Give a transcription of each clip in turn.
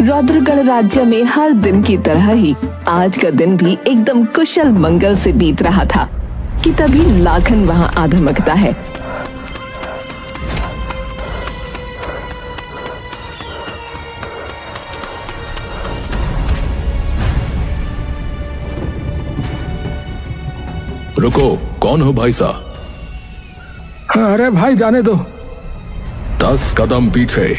रौद्रगढ़ राज्य में हर दिन की तरह ही आज का दिन भी एकदम कुशल मंगल से बीत रहा था कि तभी लाखन वहां आ धमकता है। रुको, कौन हो भाई साहब? अरे भाई जाने दो। 10 कदम पीछे।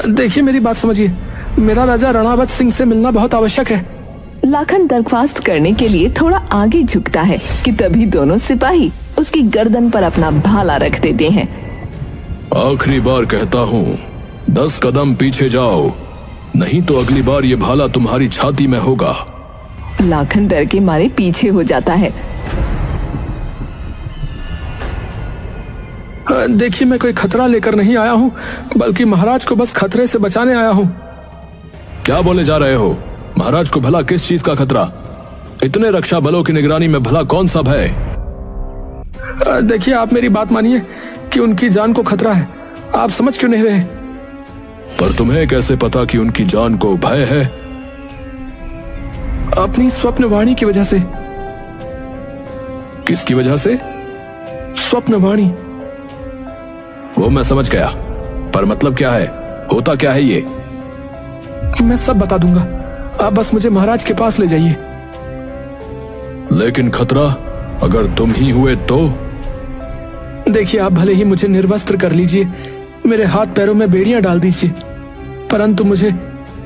देखिए मेरी बात समझिए, मेरा राजा रणावत सिंह से मिलना बहुत आवश्यक है। लाखन दरख्वास्त करने के लिए थोड़ा आगे झुकता है कि तभी दोनों सिपाही उसकी गर्दन पर अपना भाला रख देते हैं। आखिरी बार कहता हूँ, 10 कदम पीछे जाओ, नहीं तो अगली बार ये भाला तुम्हारी छाती में होगा। लाखन डर के मारे पीछे हो जाता है। देखिए मैं कोई खतरा लेकर नहीं आया हूँ, बल्कि महाराज को बस खतरे से बचाने आया हूँ। क्या बोले जा रहे हो? महाराज को भला किस चीज का खतरा? इतने रक्षा बलों की निगरानी में भला कौन सा भय? देखिए आप मेरी बात मानिए कि उनकी जान को खतरा है। आप समझ क्यों नहीं रहे? पर तुम्हें कैसे पता कि उनकी जान को भय है? अपनी स्वप्नवाणी की वजह से। किसकी वजह से? स्वप्नवाणी। वो मैं समझ गया, पर मतलब क्या है? होता क्या है ये? मैं सब बता दूंगा, आप बस मुझे महाराज के पास ले जाइए। लेकिन खतरा अगर तुम ही हुए तो? देखिए आप भले ही मुझे निर्वस्त्र कर लीजिए, मेरे हाथ पैरों में बेड़ियां डाल दीजिए, परंतु मुझे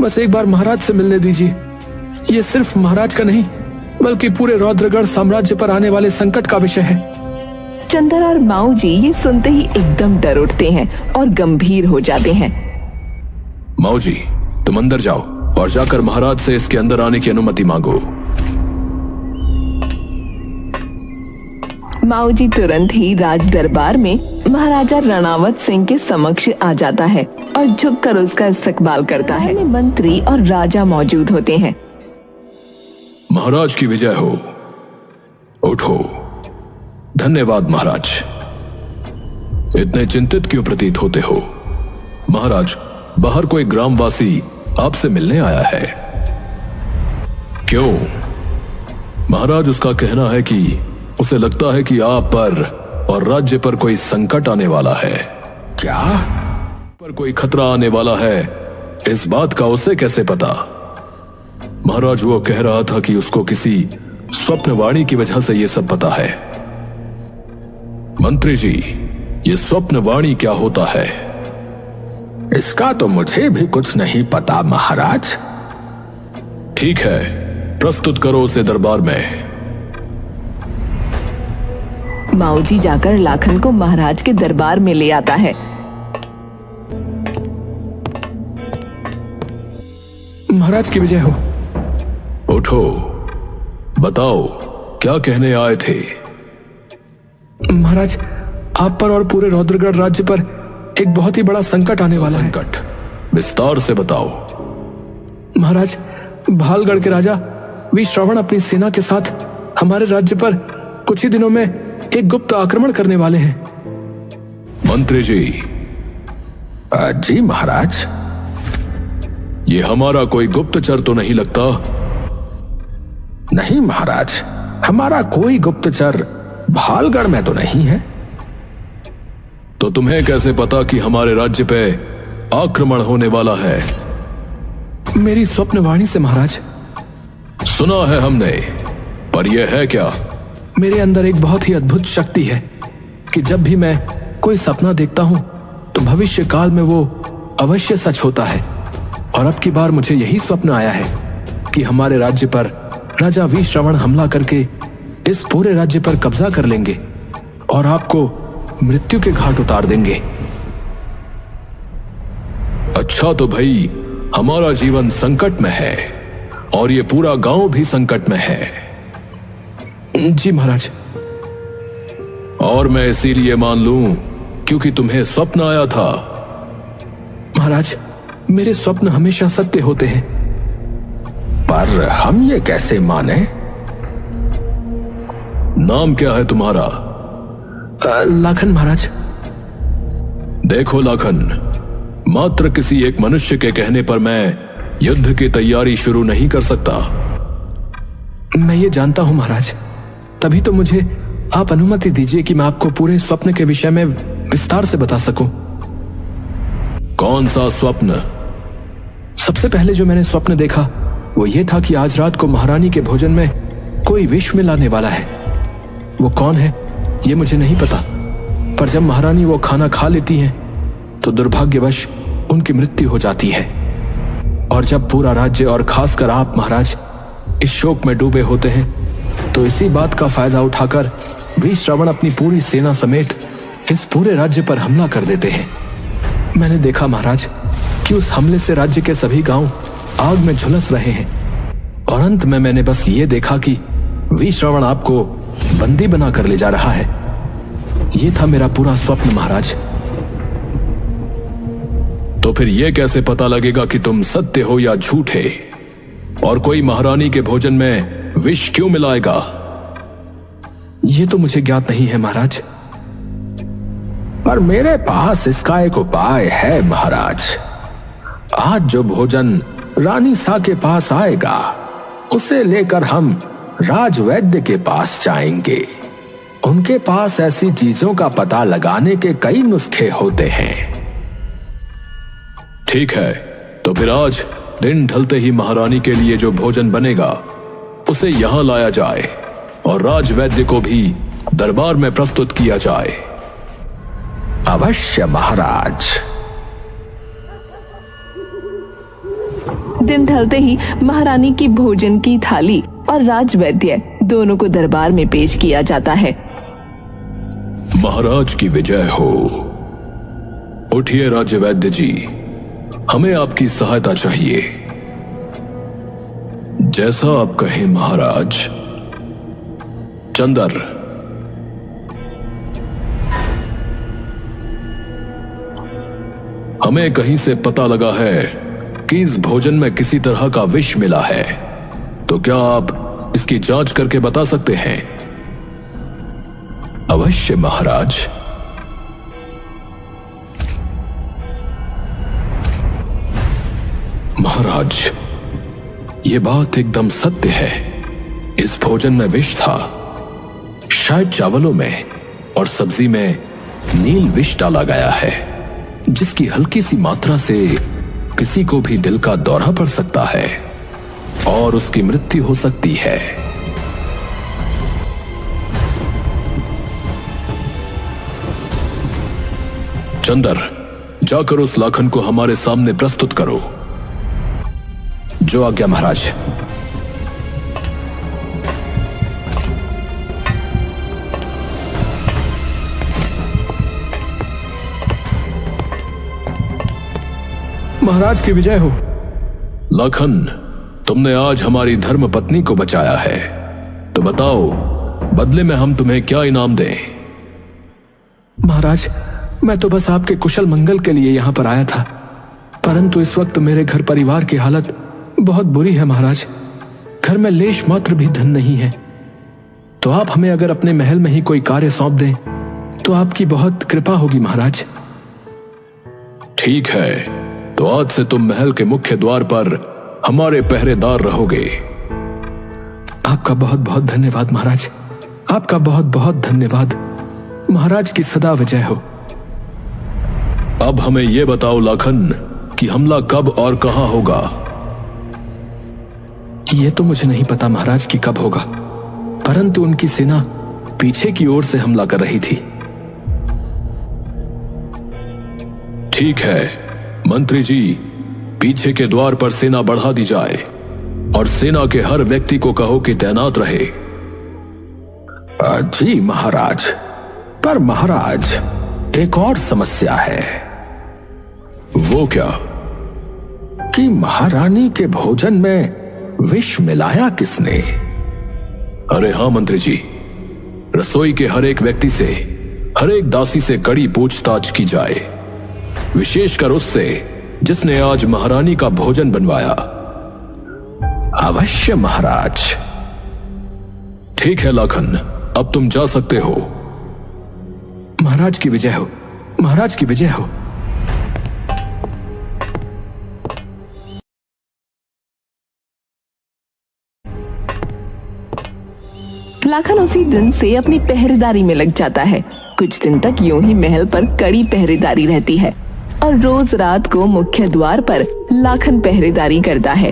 बस एक बार महाराज से मिलने दीजिए। ये सिर्फ महाराज का नहीं, बल्कि पूरे रौद्रगढ़ साम्राज्य पर आने वाले संकट का विषय है। चंदर और माऊ जी ये सुनते ही एकदम डर उठते हैं और गंभीर हो जाते हैं। माऊ जी, तुम अंदर जाओ और जाकर महाराज से इसके अंदर आने की अनुमति मांगो। माऊ जी तुरंत ही राज दरबार में महाराजा रणावत सिंह के समक्ष आ जाता है और झुककर उसका इस्तकबाल करता है। मंत्री और राजा मौजूद होते हैं। महाराज की विजय हो। उठो। धन्यवाद महाराज। इतने चिंतित क्यों प्रतीत होते हो? महाराज, बाहर कोई ग्रामवासी आपसे मिलने आया है। क्यों? महाराज, उसका कहना है कि उसे लगता है कि आप पर और राज्य पर कोई संकट आने वाला है। क्या? पर कोई खतरा आने वाला है, इस बात का उसे कैसे पता? महाराज, वो कह रहा था कि उसको किसी स्वप्नवाणी की वजह से ये सब पता है। मंत्री जी, ये स्वप्नवाणी क्या होता है? इसका तो मुझे भी कुछ नहीं पता महाराज। ठीक है, प्रस्तुत करो उसे दरबार में। माऊ जी जाकर लाखन को महाराज के दरबार में ले आता है। महाराज की विजय हो। उठो, बताओ क्या कहने आए थे? महाराज, आप पर और पूरे रौद्रगढ़ राज्य पर एक बहुत ही बड़ा संकट आने वाला है। संकट? विस्तार से बताओ। महाराज, भालगढ़ के राजा वी श्रवण अपनी सेना के साथ हमारे राज्य पर कुछ ही दिनों में एक गुप्त आक्रमण करने वाले हैं। मंत्री जी। जी महाराज। ये हमारा कोई गुप्तचर तो नहीं लगता? नहीं महाराज, हमारा कोई गुप्तचर भालगढ़ में तो नहीं है। तो तुम्हें कैसे पता कि हमारे राज्य पे आक्रमण होने वाला है? मेरी स्वप्नवाणी से महाराज। सुना है हमने, पर यह है क्या? मेरे अंदर एक बहुत ही अद्भुत शक्ति है कि जब भी मैं कोई सपना देखता हूं तो भविष्य काल में वो अवश्य सच होता है। और अब की बार मुझे यही स्वप्न आया है कि हमारे राज्य पर राजा वी श्रवण हमला करके इस पूरे राज्य पर कब्जा कर लेंगे और आपको मृत्यु के घाट उतार देंगे। अच्छा, तो भाई हमारा जीवन संकट में है और ये पूरा गांव भी संकट में है। जी महाराज। और मैं इसीलिए मान लूं क्योंकि तुम्हें स्वप्न आया था? महाराज, मेरे स्वप्न हमेशा सत्य होते हैं। पर हम ये कैसे माने? नाम क्या है तुम्हारा? लाखन महाराज। देखो लाखन, मात्र किसी एक मनुष्य के कहने पर मैं युद्ध की तैयारी शुरू नहीं कर सकता। मैं ये जानता हूं महाराज, तभी तो मुझे आप अनुमति दीजिए कि मैं आपको पूरे स्वप्न के विषय में विस्तार से बता सकूं। कौन सा स्वप्न? सबसे पहले जो मैंने स्वप्न देखा वो ये था कि आज रात को महारानी के भोजन में कोई विष मिलाने वाला है। वो कौन है ये मुझे नहीं पता, पर जब महारानी वो खाना खा लेती हैं तो दुर्भाग्यवश उनकी मृत्यु हो जाती है। और जब पूरा राज्य और खासकर आप महाराज इस शोक में डूबे होते हैं तो इसी बात का फायदा उठाकर वीरश्रवण अपनी पूरी सेना समेत इस पूरे राज्य पर हमला कर देते हैं। मैंने देखा महाराज कि उस हमले से राज्य के सभी गांव आग में झुलस रहे हैं और अंत में मैंने बस ये देखा कि वीरश्रवण आपको बंदी बनाकर ले जा रहा है। ये था मेरा पूरा स्वप्न महाराज। तो फिर यह कैसे पता लगेगा कि तुम सत्य हो या झूठे? और कोई महारानी के भोजन में विष क्यों मिलाएगा? ये तो मुझे ज्ञात नहीं है महाराज। पर मेरे पास इसका एक उपाय है महाराज। आज जो भोजन रानी सा के पास आएगा उसे लेकर हम राजवैद्य के पास जाएंगे। उनके पास ऐसी चीजों का पता लगाने के कई नुस्खे होते हैं। ठीक है, तो फिर आज दिन ढलते ही महारानी के लिए जो भोजन बनेगा उसे यहां लाया जाए और राजवैद्य को भी दरबार में प्रस्तुत किया जाए। अवश्य महाराज। दिन ढलते ही महारानी की भोजन की थाली और राजवैद्य दोनों को दरबार में पेश किया जाता है। महाराज की विजय हो। उठिए राज्यवैद्य जी, हमें आपकी सहायता चाहिए। जैसा आप कहें महाराज। चंदर, हमें कहीं से पता लगा है कि इस भोजन में किसी तरह का विष मिला है, तो क्या आप इसकी जांच करके बता सकते हैं? अवश्य महाराज। महाराज, ये बात एकदम सत्य है। इस भोजन में विष था। शायद चावलों में और सब्जी में नील विष डाला गया है, जिसकी हल्की सी मात्रा से किसी को भी दिल का दौरा पड़ सकता है और उसकी मृत्यु हो सकती है। चंदर, जाकर उस लाखन को हमारे सामने प्रस्तुत करो। जो आज्ञा महाराज। महाराज की विजय हो। लाखन, तुमने आज हमारी धर्म पत्नी को बचाया है, तो बताओ बदले में हम तुम्हें क्या इनाम दें? महाराज, मैं तो बस आपके कुशल मंगल के लिए यहां पर आया था, परंतु इस वक्त मेरे घर परिवार की हालत बहुत बुरी है महाराज। घर में लेश मात्र भी धन नहीं है, तो आप हमें अगर अपने महल में ही कोई कार्य सौंप दें तो आपकी बहुत कृपा होगी महाराज। ठीक है, तो आज से तुम महल के मुख्य द्वार पर हमारे पहरेदार रहोगे। आपका बहुत बहुत धन्यवाद महाराज। आपका बहुत बहुत धन्यवाद। महाराज की सदा विजय हो। अब हमें यह बताओ लाखन कि हमला कब और कहां होगा? ये तो मुझे नहीं पता महाराज कि कब होगा, परंतु उनकी सेना पीछे की ओर से हमला कर रही थी। ठीक है मंत्री जी, पीछे के द्वार पर सेना बढ़ा दी जाए और सेना के हर व्यक्ति को कहो कि तैनात रहे। जी महाराज। पर महाराज, एक और समस्या है। वो क्या? कि महारानी के भोजन में विष मिलाया किसने? अरे हां मंत्री जी, रसोई के हर एक व्यक्ति से, हर एक दासी से कड़ी पूछताछ की जाए, विशेषकर उससे जिसने आज महारानी का भोजन बनवाया। अवश्य महाराज। ठीक है लाखन, अब तुम जा सकते हो। महाराज की विजय हो। महाराज की विजय हो। लाखन उसी दिन से अपनी पहरेदारी में लग जाता है। कुछ दिन तक यूं ही महल पर कड़ी पहरेदारी रहती है और रोज रात को मुख्य द्वार पर लाखन पहरेदारी करता है।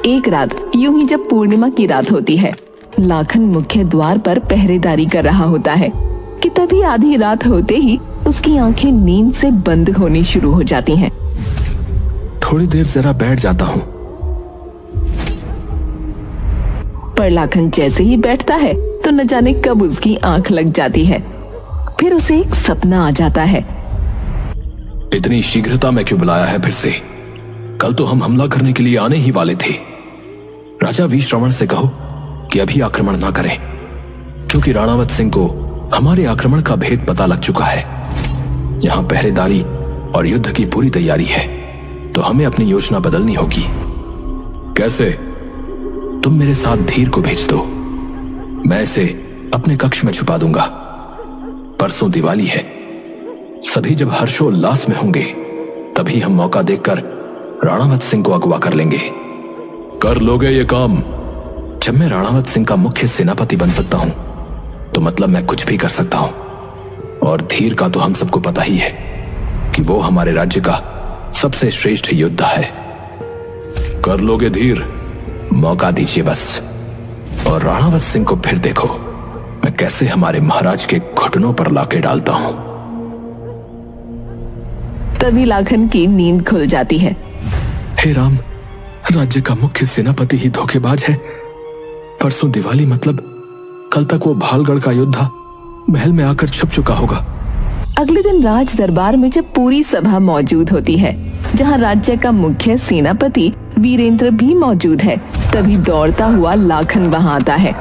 एक रात यूं ही जब पूर्णिमा की रात होती है, लाखन मुख्य द्वार पर पहरेदारी कर रहा होता है कि तभी आधी रात होते ही उसकी आंखें नींद से बंद होनी शुरू हो जाती हैं। थोड़ी देर जरा बैठ जाता हूँ। पर लाखन जैसे ही बैठता है तो न जाने कब उसकी आंख लग जाती है। फिर उसे एक सपना आ जाता है। इतनी शीघ्रता में क्यों बुलाया है फिर से? कल तो हम हमला करने के लिए आने ही वाले थे। राजा वी श्रवण से कहो कि अभी आक्रमण ना करें, क्योंकि राणावत सिंह को हमारे आक्रमण का भेद पता लग चुका है। यहां पहरेदारी और युद्ध की पूरी तैयारी है, तो हमें अपनी योजना बदलनी होगी। कैसे? तुम मेरे साथ धीर को भेज दो, मैं इसे अपने कक्ष में छुपा दूंगा। परसों दिवाली है, सभी जब हर्षोल्लास में होंगे तभी हम मौका देखकर राणावत सिंह को अगवा कर लेंगे। कर लोगे ये काम? जब मैं राणावत सिंह का मुख्य सेनापति बन सकता हूं तो मतलब मैं कुछ भी कर सकता हूं। और धीर का तो हम सबको पता ही है कि वो हमारे राज्य का सबसे श्रेष्ठ योद्धा है। कर लोगे धीर? मौका दीजिए बस, और राणावत सिंह को फिर देखो मैं कैसे हमारे महाराज के घुटनों पर लाके डालता हूं। तभी लाखन की नींद खुल जाती है। हे राम, राज्य का मुख्य सेनापति ही धोखेबाज है। परसों दिवाली मतलब कल तक वो भालगढ़ का योद्धा महल में आकर छुप चुका होगा। अगले दिन राज दरबार में जब पूरी सभा मौजूद होती है, जहां राज्य का मुख्य सेनापति वीरेंद्र भी मौजूद है, तभी दौड़ता हुआ लाखन वहां आता है